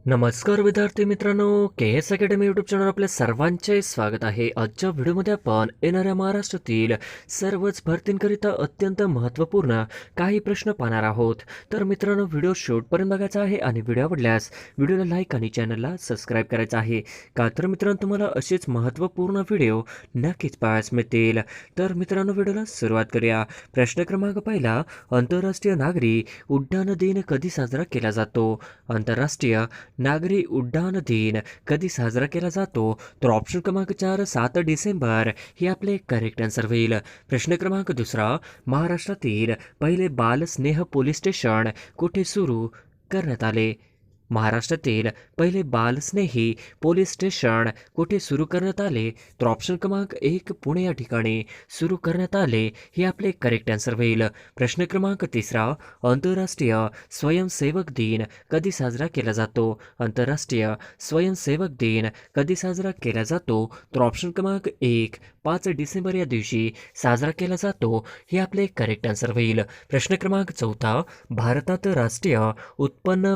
नमस्कार विद्यार्थी मित्रांनो, के एस अकॅडमी यूट्यूब चॅनल आपल्या सर्वांचे स्वागत आहे. आजच्या व्हिडिओमध्ये आपण येणाऱ्या महाराष्ट्रातील सर्वच भरतींकरिता अत्यंत महत्त्वपूर्ण काही प्रश्न पाहणार आहोत. तर मित्रांनो, व्हिडिओ शेवटपर्यंत बघायचा आहे आणि व्हिडिओ आवडल्यास व्हिडिओला लाईक आणि चॅनलला सबस्क्राईब करायचं आहे. का तर मित्रांनो, तुम्हाला असेच महत्त्वपूर्ण व्हिडिओ नक्कीच पाहायला मिळतील. तर मित्रांनो, व्हिडिओला सुरुवात करूया. प्रश्न क्रमांक पहिला, आंतरराष्ट्रीय नागरी उड्डाण दिन कधी साजरा केला जातो? आंतरराष्ट्रीय नागरी उड्डाण दिन कधी साजरा केला जातो? तर ऑप्शन क्रमांक 4 7 डिसेंबर हे आपले करेक्ट आन्सर होईल. प्रश्न क्रमांक दुसरा, महाराष्ट्रातील पहिले बालस्नेह पोलीस स्टेशन कुठे सुरू करण्यात आले? महाराष्ट्रातील पहिले बालस्नेही पोलीस स्टेशन कुठे सुरू करण्यात आले? तर ऑप्शन क्रमांक 1 पुणे या ठिकाणी सुरू करण्यात आले हे आपले करेक्ट आन्सर होईल. प्रश्न क्रमांक तिसरा, आंतरराष्ट्रीय स्वयंसेवक दिन कधी साजरा केला जातो? आंतरराष्ट्रीय स्वयंसेवक दिन कधी साजरा केला जातो? तर ऑप्शन क्रमांक 1 5 डिसेंबर या दिवशी साजरा केला जातो हे आपले करेक्ट आन्सर होईल. प्रश्न क्रमांक चौथा, भारतात राष्ट्रीय उत्पन्न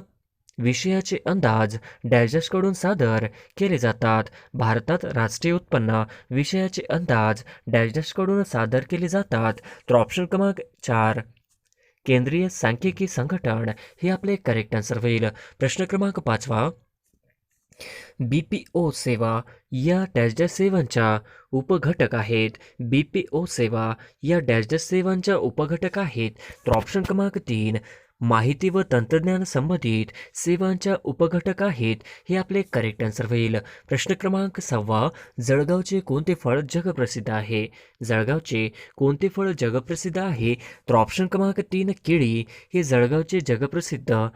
विषयाचे अंदाज डॅशकडून सादर केले जातात? भारतात राष्ट्रीय उत्पन्न विषयाचे अंदाज डॅशकडून सादर केले जातात? तर ऑप्शन क्रमांक 4 केंद्रीय सांख्यिकी संघटन हे आपले करेक्ट आन्सर होईल. प्रश्न क्रमांक पाचवा, BPO सेवा या डॅश सेवांच्या उपघटक आहेत? BPO सेवा या डॅश सेवांच्या उपघटक आहेत? तर ऑप्शन क्रमांक 3 माहिती व तंत्रज्ञान संबंधित सेवांच्या उपघटक आहेत हे आपले करेक्ट आन्सर होईल. प्रश्न क्रमांक 6, जळगावचे कोणते फळ जगप्रसिद्ध आहे? जळगावचे कोणते फळ जगप्रसिद्ध आहे? तर ऑप्शन क्रमांक 3 केळी हे जळगावचे जगप्रसिद्ध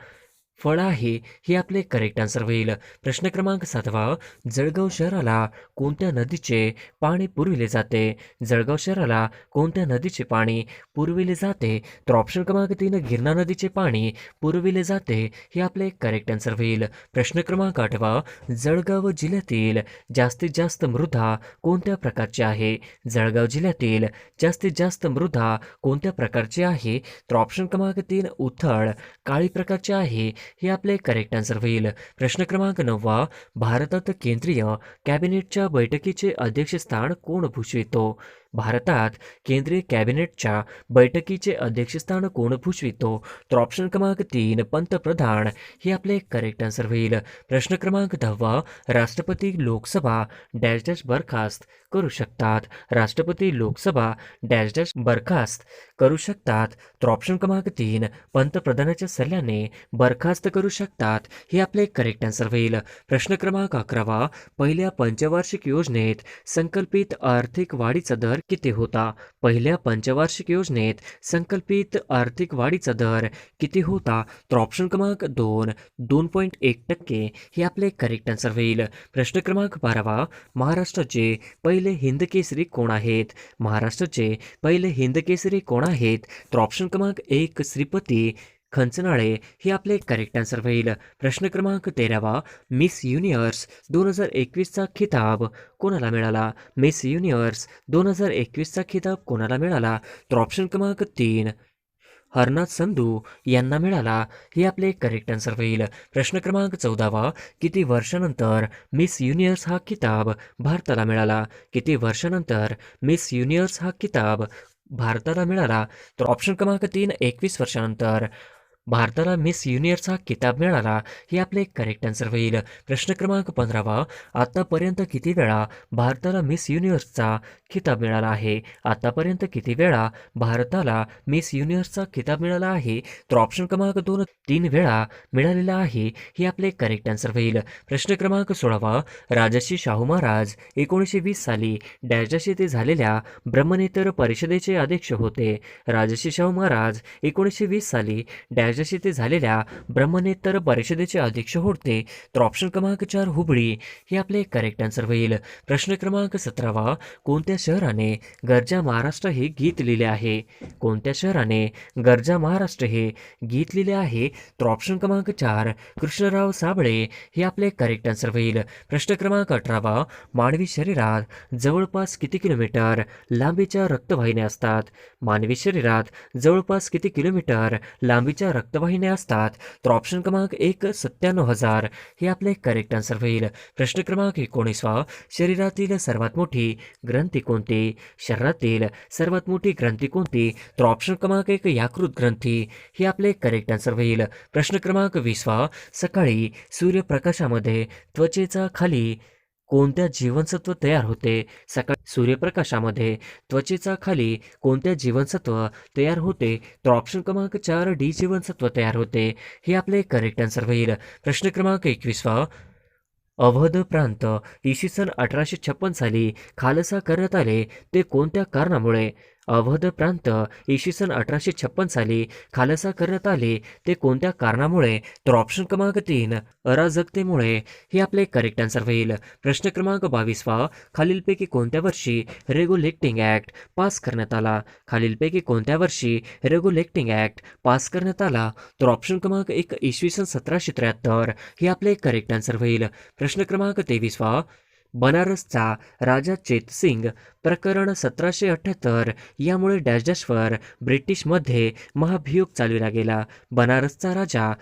फळ आहे हे आपले करेक्ट आन्सर होईल. प्रश्न क्रमांक 7, जळगाव शहराला कोणत्या नदीचे पाणी पुरविले जाते? जळगाव शहराला कोणत्या नदीचे पाणी पुरविले जाते? तर ऑप्शन क्रमांक 3 गिरणा नदीचे पाणी पुरविले जाते हे आपले करेक्ट आन्सर होईल. प्रश्न क्रमांक 8, जळगाव जिल्ह्यातील जास्तीत जास्त मृदा कोणत्या प्रकारची आहे? जळगाव जिल्ह्यातील जास्तीत जास्त मृदा कोणत्या प्रकारची आहे? तर ऑप्शन क्रमांक 3 उथळ काळी प्रकारची आहे हे आपले करेक्ट आन्सर होईल. प्रश्न क्रमांक 9, भारतात केंद्रीय कॅबिनेटच्या बैठकीचे अध्यक्षस्थान कोण भूषवितो? भारतात केंद्रीय कॅबिनेटच्या बैठकीचे अध्यक्षस्थान कोण भूषवितो? तर ऑप्शन क्रमांक 3 पंतप्रधान हे आपले करेक्ट आन्सर होईल. प्रश्न क्रमांक 10, राष्ट्रपती लोकसभा डॅश डॅश बरखास्त करू शकतात? राष्ट्रपती लोकसभा डॅश डॅश बरखास्त करू शकतात? तर ऑप्शन क्रमांक 3 पंतप्रधानाच्या सल्ल्याने बरखास्त करू शकतात हे आपले करेक्ट आन्सर होईल. प्रश्न क्रमांक 11, पहिल्या पंचवार्षिक योजनेत संकल्पित आर्थिक वाढीचा दर किती होता? पहिल्या पंचवार्षिक योजनेत संकल्पित आर्थिक वाढीचा दर किती होता? तर ऑप्शन क्रमांक 2 2.1% हे आपले करेक्ट आन्सर होईल. प्रश्न क्रमांक 12, महाराष्ट्राचे पहिले हिंदकेसरी कोण आहेत? महाराष्ट्राचे पहिले हिंदकेसरी कोण आहेत? तर ऑप्शन क्रमांक 1 श्रीपती खंचनाळे हे आपले करेक्ट आन्सर होईल. प्रश्न क्रमांक 13, मिस युनिव्हर्स 2021चा खिताब कोणाला मिळाला? मिस युनिव्हर्स 2021चा खिताब कोणाला मिळाला? तर ऑप्शन क्रमांक 3 हरनाथ संधू यांना मिळाला हे आपले करेक्ट आन्सर होईल. प्रश्न क्रमांक 14, किती वर्षानंतर मिस युनिव्हर्स हा खिताब भारताला मिळाला? किती वर्षानंतर मिस युनिव्हर्स हा खिताब भारताला मिळाला? तर ऑप्शन क्रमांक 3 21 वर्षानंतर भारताला मिस युनिव्हर्स हा किताब मिळाला हे आपले करेक्ट आन्सर होईल. प्रश्न क्रमांक 15, आतापर्यंत किती वेळा भारताला मिस युनिव्हर्सचा खिताब मिळाला आहे? आतापर्यंत किती वेळा भारताला मिस युनिव्हर्सचा खिताब मिळाला आहे? तर ऑप्शन क्रमांक 2 3 वेळा मिळालेला आहे हे आपले करेक्ट आन्सर होईल. प्रश्न क्रमांक 16, राजर्षी शाहू महाराज 1920 साली डॅश येथे झालेल्या ब्रह्मनेतर परिषदेचे अध्यक्ष होते? राजर्षी शाहू महाराज 1920 साली डॅश येथे झालेल्या ब्रह्मनेतर परिषदेचे अध्यक्ष होते? तर ऑप्शन क्रमांक 4 हुबळी हे आपले करेक्ट आन्सर होईल. प्रश्न क्रमांक 17, कोणत्या शहराने गरजा महाराष्ट्र हे गीत लिहिले आहे? कोणत्या शहराने गरजा महाराष्ट्र हे गीत लिहिले आहे? तर ऑप्शन क्रमांक 4 कृष्णराव साबळे हे आपले करेक्ट आन्सर होईल. प्रश्न क्रमांक 18, मानवी शरीरात जवळपास किती किलोमीटर लांबीच्या रक्तवाहिन्या असतात? मानवी शरीरात जवळपास किती किलोमीटर लांबीच्या रक्तवाहिन्या असतात? तर ऑप्शन क्रमांक 1 97,000 हे आपले करेक्ट आन्सर होईल. प्रश्न क्रमांक 19 शरीरातील सर्वात मोठी ग्रंथी कोणती? शरीरातील सर्वात मोठी ग्रंथी कोणती? तर ऑप्शन क्रमांक 1 यकृत ग्रंथी हे आपले करेक्ट आन्सर होईल. प्रश्न क्रमांक 20 सकाळी सूर्यप्रकाशामध्ये त्वचेचा खाली कोणत्या जीवनसत्व तयार होते? सकाळी सूर्यप्रकाशामध्ये त्वचेचा खाली कोणत्या जीवनसत्व तयार होते? तर ऑप्शन क्रमांक 4 डी जीवनसत्व तयार होते हे आपले करेक्ट आन्सर होईल. प्रश्न क्रमांक 21 अवध प्रांत इसवी सन 1856 साली खालसा करण्यात आले ते कोणत्या कारणामुळे? अवध प्रांत इसवी सन 1856 साली खालसा करण्यात आले ते कोणत्या कारणामुळे? तर ऑप्शन क्रमांक 3 अराजकतेमुळे हे आपले करेक्ट आन्सर होईल. प्रश्न क्रमांक 22 खालीलपैकी कोणत्या वर्षी रेग्युलेटिंग ॲक्ट पास करण्यात आला? खालीलपैकी कोणत्या वर्षी रेग्युलेटिंग ॲक्ट पास करण्यात आला? तर ऑप्शन क्रमांक 1 इसवी सन 1773 हे आपले करेक्ट आन्सर होईल. प्रश्न क्रमांक 23 बनारसचा राजा चेतसिंग प्रकरण 1778 यामुळे डॅश डॅशवर ब्रिटिशमध्ये महाभियोग चालविला गेला. बनारसचा राजा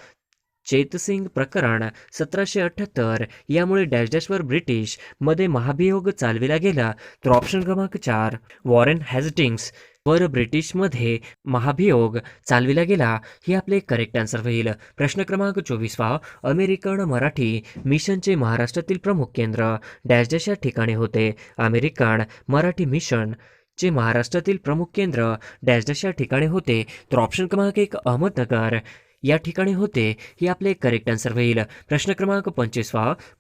चेतसिंग प्रकरण 1778 यामुळे डॅश डॅशवर ब्रिटिश मध्ये महाभियोग चालविला गेला. तर ऑप्शन क्रमांक 4 वॉरेन हेस्टिंग्स वर ब्रिटिशमध्ये महाभियोग चालविला गेला हे आपले करेक्ट आन्सर होईल. प्रश्न क्रमांक 24 अमेरिकन मराठी मिशनचे महाराष्ट्रातील प्रमुख केंद्र डॅश डॅश या ठिकाणी होते. अमेरिकन मराठी मिशन चे महाराष्ट्रातील प्रमुख केंद्र डॅश डॅश या ठिकाणी होते. तर ऑप्शन क्रमांक 1 अहमदनगर या ठिकाणी होते हे आपले करेक्ट आन्सर होईल. प्रश्न क्रमांक 25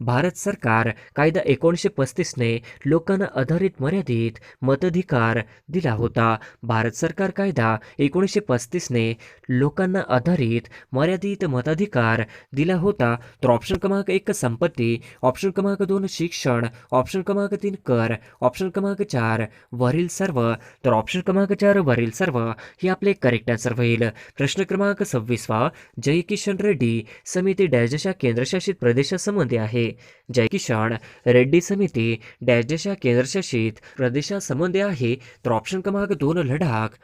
भारत सरकार कायदा 1935 ने लोकांना आधारित मर्यादित मताधिकार दिला होता. भारत सरकार कायदा 1935 ने लोकांना आधारित मर्यादित मताधिकार दिला होता. तर ऑप्शन क्रमांक 1 संपत्ती, ऑप्शन क्रमांक 2 शिक्षण, ऑप्शन क्रमांक 3 कर, ऑप्शन क्रमांक 4 वरील सर्व. तर ऑप्शन क्रमांक 4 वरील सर्व हे आपले करेक्ट आन्सर होईल. प्रश्न क्रमांक 26 जय किशन रेड्डी समिती डॅश डॅश या केंद्रशासित प्रदेशासंबंधी आहे. जय किशन रेड्डी समिती डॅश डॅश या केंद्रशासित प्रदेशासंबंधी आहे. तर ऑप्शन क्रमांक 2 लडाख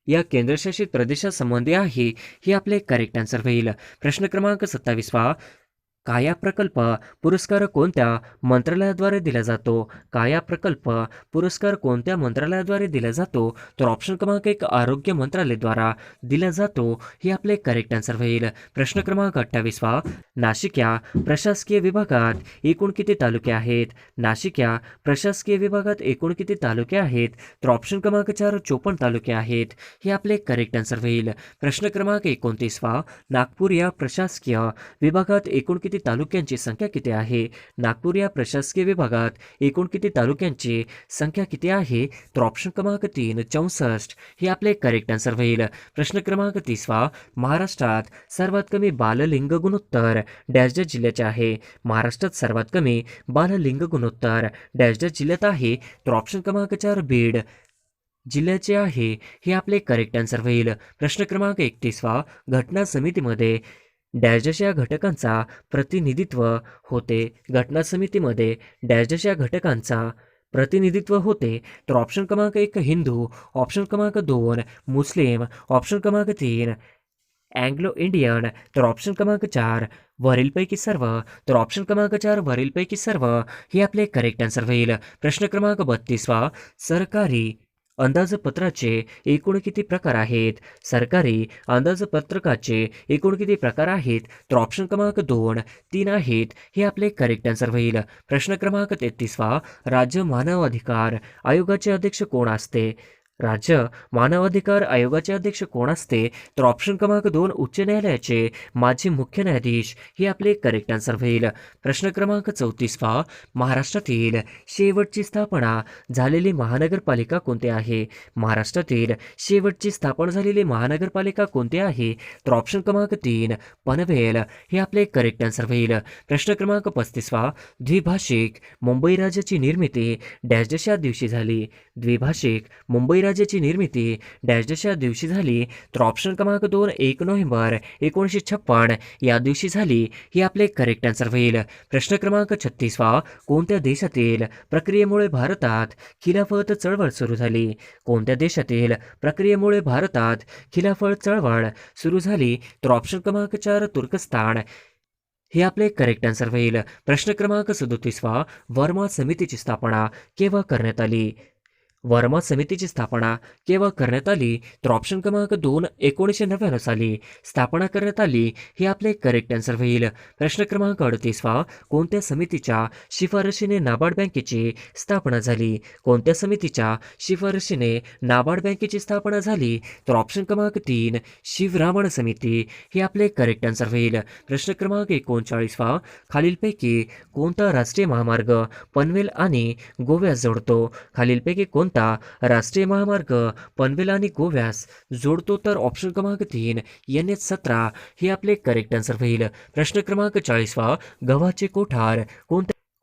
या केंद्रशासित प्रदेशासंबंधी आहे हे आपले करेक्ट आन्सर होईल. प्रश्न क्रमांक 27 काया प्रकल्प पुरस्कार कोणत्या मंत्रालयाद्वारे दिला जातो? काया प्रकल्प पुरस्कार कोणत्या मंत्रालयाद्वारे दिला जातो? तर ऑप्शन क्रमांक 1 आरोग्य मंत्रालयाद्वारा दिला जातो हे आपले करेक्ट आन्सर होईल. प्रश्न क्रमांक 28 नाशिक या प्रशासकीय विभागात एकूण किती तालुके आहेत? नाशिक या प्रशासकीय विभागात एकूण किती तालुके आहेत? तर ऑप्शन क्रमांक 4 54 तालुके आहेत हे आपले करेक्ट आन्सर होईल. प्रश्न क्रमांक 29 नागपूर या प्रशासकीय विभागात एकूण किती तालुक्यांची संख्या किती आहे? नागपूर या प्रशासकीय विभागात एकूण किती तालुक्यांची संख्या किती आहे? तर ऑप्शन क्रमांक 3 64 हे आपले करेक्ट आन्सर होईल. प्रश्न क्रमांक 30 महाराष्ट्रात सर्वात कमी बाललिंग गुणोत्तर डॅश डॅश जिल्ह्याचे आहे. महाराष्ट्रात सर्वात कमी बाललिंग गुणोत्तर डॅश डॅश जिल्ह्यात आहे. तर ऑप्शन क्रमांक 4 बीड जिल्ह्याचे आहे हे आपले करेक्ट आन्सर होईल. प्रश्न क्रमांक 31 घटना समितीमध्ये डॅश डॅश या घटकांचा प्रतिनिधित्व होते. घटना समितीमध्ये डॅश डॅश या घटकांचा प्रतिनिधित्व होते. तर ऑप्शन क्रमांक 1 हिंदू, ऑप्शन क्रमांक 2 मुस्लिम, ऑप्शन क्रमांक 3 अँग्लो इंडियन, तर ऑप्शन क्रमांक 4 वरीलपैकी सर्व. तर ऑप्शन क्रमांक 4 वरीलपैकी सर्व हे आपले करेक्ट आन्सर होईल. प्रश्न क्रमांक 32 सरकारी अंदाजपत्राचे एकूण किती प्रकार आहेत? सरकारी अंदाजपत्रकाचे एकूण किती प्रकार आहेत? तर ऑप्शन क्रमांक 2 3 आहेत हे आपले करेक्ट आन्सर होईल. प्रश्न क्रमांक 33 राज्य मानवाधिकार आयोगाचे अध्यक्ष कोण असते? राज्य मानवाधिकार आयोगाचे अध्यक्ष कोण असते? तर ऑप्शन क्रमांक 2 उच्च न्यायालयाचे माजी मुख्य न्यायाधीश हे आपले करेक्ट आन्सर होईल. प्रश्न क्रमांक 34 महाराष्ट्रातील शेवटची स्थापना झालेली महानगरपालिका कोणती आहे? महाराष्ट्रातील शेवटची स्थापना झालेली महानगरपालिका कोणती आहे? तर ऑप्शन क्रमांक 3 पनवेल हे आपले करेक्ट आन्सर होईल. प्रश्न क्रमांक 35 द्विभाषिक मुंबई राज्याची निर्मिती डॅश डॅश या दिवशी झाली. द्विभाषिक मुंबई राज्याची निर्मिती डॅश डॅश या दिवशी झाली, तर ऑप्शन क्रमांक 2 1 नोव्हेंबर 1956 या दिवशी झाली. ही आपले करेक्ट आन्सर होईल. प्रश्न क्रमांक 36 कोणत्या देशातील प्रक्रियेमुळे भारतात खिलाफत चळवळ सुरू झाली? कोणत्या देशातील प्रक्रियेमुळे भारतात खिलाफत चळवळ सुरू झाली? तर ऑप्शन क्रमांक 4 तुर्कस्तान हे आपले करेक्ट आन्सर होईल. प्रश्न क्रमांक 37 वर्मा समितीची स्थापना केव्हा करण्यात आली? वर्मा समितीची स्थापना केव्हा करण्यात आली? तर ऑप्शन क्रमांक 2 1999 साली स्थापना करण्यात आली. हे आपले करेक्ट आन्सर होईल. प्रश्न क्रमांक 38 कोणत्या समितीच्या शिफारशीने नाबार्ड बँकेची स्थापना झाली? कोणत्या समितीच्या शिफारशीने नाबार्ड बँकेची स्थापना झाली? तर ऑप्शन क्रमांक 3 शिवरामण समिती हे आपले करेक्ट आन्सर होईल. प्रश्न क्रमांक 39 खालीलपैकी कोणता राष्ट्रीय महामार्ग पनवेल आणि गोव्यास जोडतो? खालीलपैकी कोणता राष्ट्रीय महामार्ग पनवेल आणि गोव्यास जोडतो? तर ऑप्शन क्रमांक 3 NH17 हे आपले करेक्ट आन्सर होईल. प्रश्न क्रमांक 40 गव्हाचे कोठार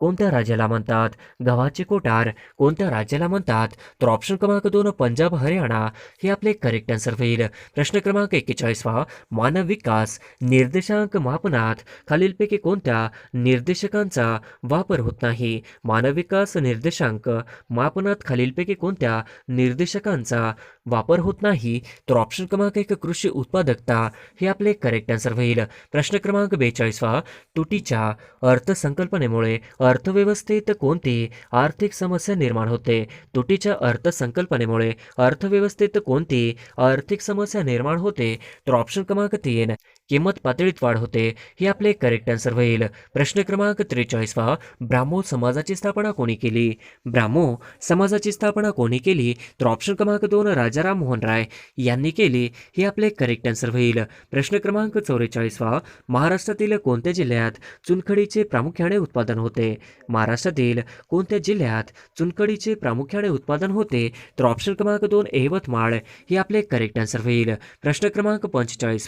कोणत्या राज्याला म्हणतात? गव्हाचे कोठार कोणत्या राज्याला म्हणतात? तर ऑप्शन क्रमांक 2 पंजाब हरियाणा हे आपले करेक्ट आन्सर होईल. प्रश्न क्रमांक 41 मानव विकास निर्देशांक मापनात खालीलपैकी कोणत्या निर्देशकांचा वापर होत नाही? मानव विकास निर्देशांक मापनात खालीलपैकी कोणत्या निर्देशकांचा वापर होत नाही? तर ऑप्शन क्रमांक 1 कृषी उत्पादकता हे आपले करेक्ट आन्सर होईल. प्रश्न क्रमांक 42 तुटीच्या अर्थसंकल्पनेमुळे अर्थव्यवस्थेत कोणती आर्थिक समस्या निर्माण होते? तुटीच्या अर्थसंकल्पनेमुळे अर्थव्यवस्थेत कोणती आर्थिक समस्या निर्माण होते? तर ऑप्शन क्रमांक 3 किंमत पातळीत वाढ होते. हे आपले करेक्ट आन्सर होईल. प्रश्न क्रमांक 43 ब्राह्मो समाजाची स्थापना कोणी केली? ब्राह्मो समाजाची स्थापना कोणी केली? तर ऑप्शन क्रमांक 2 राजाराम मोहन राय यांनी केली. हे आपले करेक्ट आन्सर होईल. प्रश्न क्रमांक 44 महाराष्ट्रातील कोणत्या जिल्ह्यात चुनखडीचे प्रामुख्याने उत्पादन होते? महाराष्ट्रातील कोणत्या जिल्ह्यात चुनखडीचे प्रामुख्याने उत्पादन होते? तर ऑप्शन क्रमांक 2 यवतमाळ हे आपले करेक्ट आन्सर होईल. प्रश्न क्रमांक 45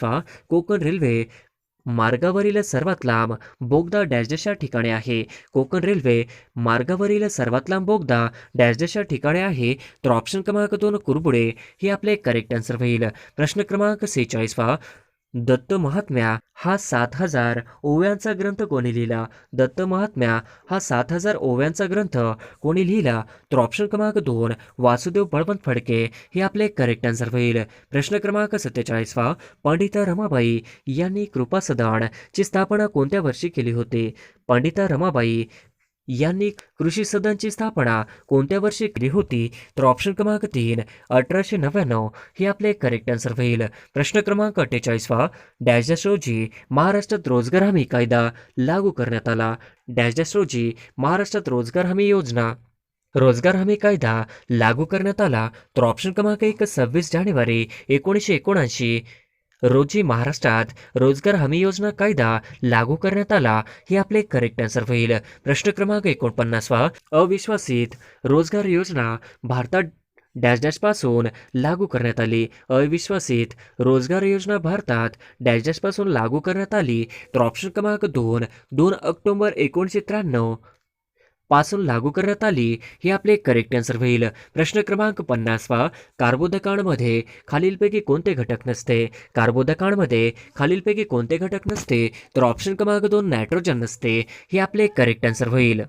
कोकण रेल्वे मार्गावरील सर्वात लांब बोगदा डॅश डॅश या ठिकाणी आहे. कोकण रेल्वे मार्गावरील सर्वात लांब बोगदा डॅश डॅश या ठिकाणी आहे. तर ऑप्शन क्रमांक 2 कुरबुडे हे आपले करेक्ट आन्सर होईल. प्रश्न क्रमांक 46 दत्त महात्म्या हा 7000 ओव्यांचा ग्रंथ कोणी लिहिला? दत्त महात्म्या हा 7000 ओव्यांचा ग्रंथ कोणी लिहिला? तर ऑप्शन क्रमांक 2 वासुदेव बळवंत फडके हे आपले करेक्ट आन्सर होईल. प्रश्न क्रमांक 47 पंडिता रमाबाई यांनी कृपा सदनची स्थापना कोणत्या वर्षी केली होती? पंडिता रमाबाई यांनी कृषी सदनची स्थापना कोणत्या वर्षी केली होती? तर ऑप्शन क्रमांक 3 1899 हे आपले करेक्ट आन्सर होईल. प्रश्न क्रमांक 48 डॅश डॅश रोजी महाराष्ट्रात रोजगार हमी कायदा लागू करण्यात आला. डॅश डॅश रोजी महाराष्ट्रात रोजगार हमी कायदा लागू करण्यात आला. तर ऑप्शन क्रमांक 1 26 जानेवारी 1979 रोजी महाराष्ट्रात रोजगार हमी योजना कायदा लागू करण्यात आला. हे आपले करेक्ट आन्सर होईल. प्रश्न क्रमांक 49 अविश्वासित रोजगार योजना भारतात डॅश डॅश पासून लागू करण्यात आली. अविश्वासित रोजगार योजना भारतात डॅश डॅश पासून लागू करण्यात आली. तर ऑप्शन क्रमांक 2 ऑक्टोबर 1993 पासून लागू करण्यात आली. हे आपले करेक्ट आन्सर होईल. प्रश्न क्रमांक 50 कार्बोदकांमध्ये खालीलपैकी कोणते घटक नसते? कार्बोदकांमध्ये खालीलपैकी कोणते घटक नसते? तर ऑप्शन क्रमांक 2 नायट्रोजन नसते. हे आपले करेक्ट आन्सर होईल.